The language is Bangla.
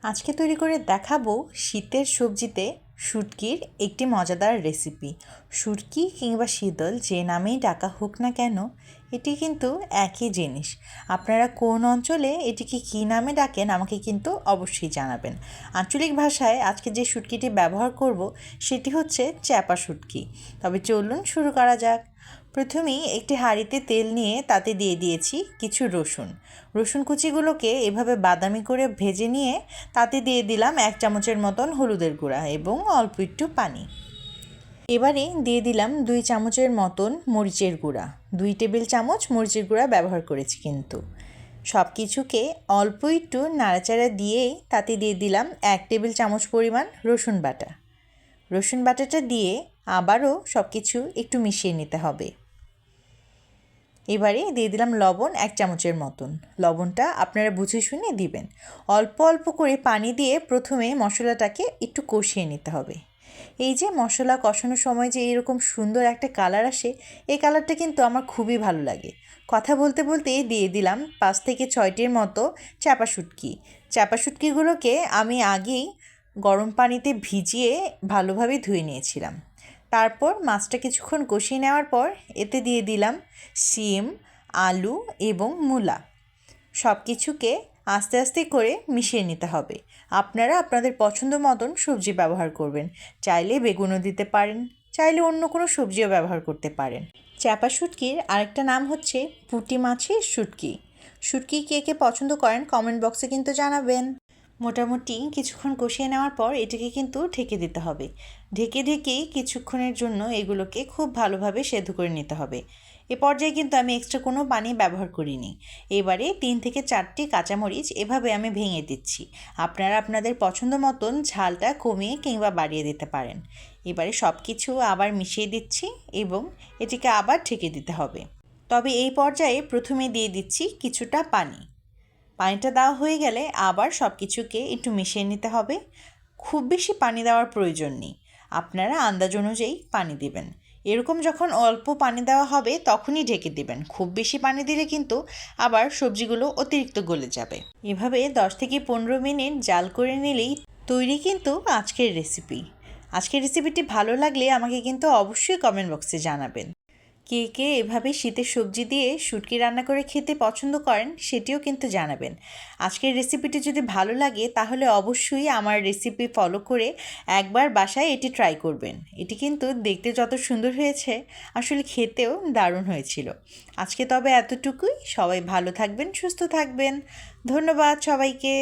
আজকে তৈরি করে দেখাবো শীতের সবজিতে শুটকির একটি মজাদার রেসিপি। শুটকি কিংবা শীতল যে নামেই ডাকা হোক না কেন, এটি কিন্তু একই জিনিস। আপনারা কোন অঞ্চলে এটিকে কী নামে ডাকেন আমাকে কিন্তু অবশ্যই জানাবেন। আঞ্চলিক ভাষায় আজকে যে শুটকিটি ব্যবহার করব সেটি হচ্ছে চ্যাপা শুটকি। তবে চলুন শুরু করা যাক। প্রথমেই একটি হাঁড়িতে তেল নিয়ে তাতে দিয়ে দিয়েছি কিছু রসুন কুচিগুলোকে এভাবে বাদামি করে ভেজে নিয়ে তাতে দিয়ে দিলাম 1 চামচের মতন হলুদের গুঁড়া এবং অল্প একটু পানি। এবারে দিয়ে দিলাম 2 চামচের মতন মরিচের গুঁড়া। 2 টেবিল চামচ মরিচের গুঁড়া ব্যবহার করেছি কিন্তু। সব কিছুকে অল্প একটু নাড়াচাড়া দিয়েই তাতে দিয়ে দিলাম 1 টেবিল চামচ পরিমাণ রসুন বাটাটা দিয়ে আবারও সব কিছু একটু মিশিয়ে নিতে হবে। এবারে দিয়ে দিলাম লবণ 1 চামচের মতন। লবণটা আপনারা বুঝে শুনে দিবেন। অল্প অল্প করে পানি দিয়ে প্রথমে মশলাটাকে একটু কষিয়ে নিতে হবে। এই যে মশলা কষানোর সময় যে এরকম সুন্দর একটা কালার আসে, এই কালারটা কিন্তু আমার খুবই ভালো লাগে। কথা বলতে বলতে দিয়ে দিলাম 5 থেকে 6টির মতো চাপা শুটকিগুলোকে আমি আগেই গরম পানিতে ভিজিয়ে ভালোভাবে ধুয়ে নিয়েছিলাম। তারপর মাছটা কিছুক্ষণ কষিয়ে নেওয়ার পর এতে দিয়ে দিলাম শিম, আলু এবং মূলা। সব কিছুকে আস্তে আস্তে করে মিশিয়ে নিতে হবে। আপনারা আপনাদের পছন্দ মতন সবজি ব্যবহার করবেন। চাইলে বেগুনও দিতে পারেন, চাইলে অন্য কোনো সবজিও ব্যবহার করতে পারেন। চ্যাপা শুটকির আরেকটা নাম হচ্ছে পুঁটি মাছের শুটকি। শুটকি কে কে পছন্দ করেন কমেন্ট বক্সে কিন্তু জানাবেন। মোটামুটি কিছুক্ষণ কষিয়ে নেওয়ার পর এটাকে কিন্তু ঢেকে দিতে হবে। ঢেকেই কিছুক্ষণের জন্য এগুলোকে খুব ভালোভাবে সেদ্ধ করে নিতে হবে। এ পর্যায়ে কিন্তু আমি এক্সট্রা কোনো পানি ব্যবহার করিনি। এবারে 3 থেকে 4টি কাঁচামরিচ এভাবে আমি ভেঙে দিচ্ছি। আপনারা আপনাদের পছন্দ মতন ঝালটা কমিয়ে কিংবা বাড়িয়ে দিতে পারেন। এবারে সব কিছু আবার মিশিয়ে দিচ্ছি এবং এটিকে আবার ঢেকে দিতে হবে। তবে এই পর্যায়ে প্রথমে দিয়ে দিচ্ছি কিছুটা পানি। পানিটা দেওয়া হয়ে গেলে আবার সব কিছুকে একটু মিশিয়ে নিতে হবে। খুব বেশি পানি দেওয়ার প্রয়োজন নেই, আপনারা আন্দাজ অনুযায়ী পানি দিবেন। এরকম যখন অল্প পানি দেওয়া হবে তখনই ঢেকে দিবেন। খুব বেশি পানি দিলে কিন্তু আবার সবজিগুলো অতিরিক্ত গলে যাবে। এভাবে 10 থেকে 15 মিনিট জাল করে নিলেই তৈরি কিন্তু আজকের রেসিপিটি ভালো লাগলে আমাকে কিন্তু অবশ্যই কমেন্ট বক্সে জানাবেন। কে কে এভাবে শীতের সবজি দিয়ে শুটকি রান্না করে খেতে পছন্দ করেন সেটিও কিন্তু জানাবেন। আজকের রেসিপিটি যদি ভালো লাগে তাহলে অবশ্যই আমার রেসিপি ফলো করে একবার বাসায় এটি ট্রাই করবেন। এটি কিন্তু দেখতে যত সুন্দর হয়েছে আসলে খেতেও দারুণ হয়েছিল। আজকে তবে এতটুকুই। সবাই ভালো থাকবেন, সুস্থ থাকবেন। ধন্যবাদ সবাইকে।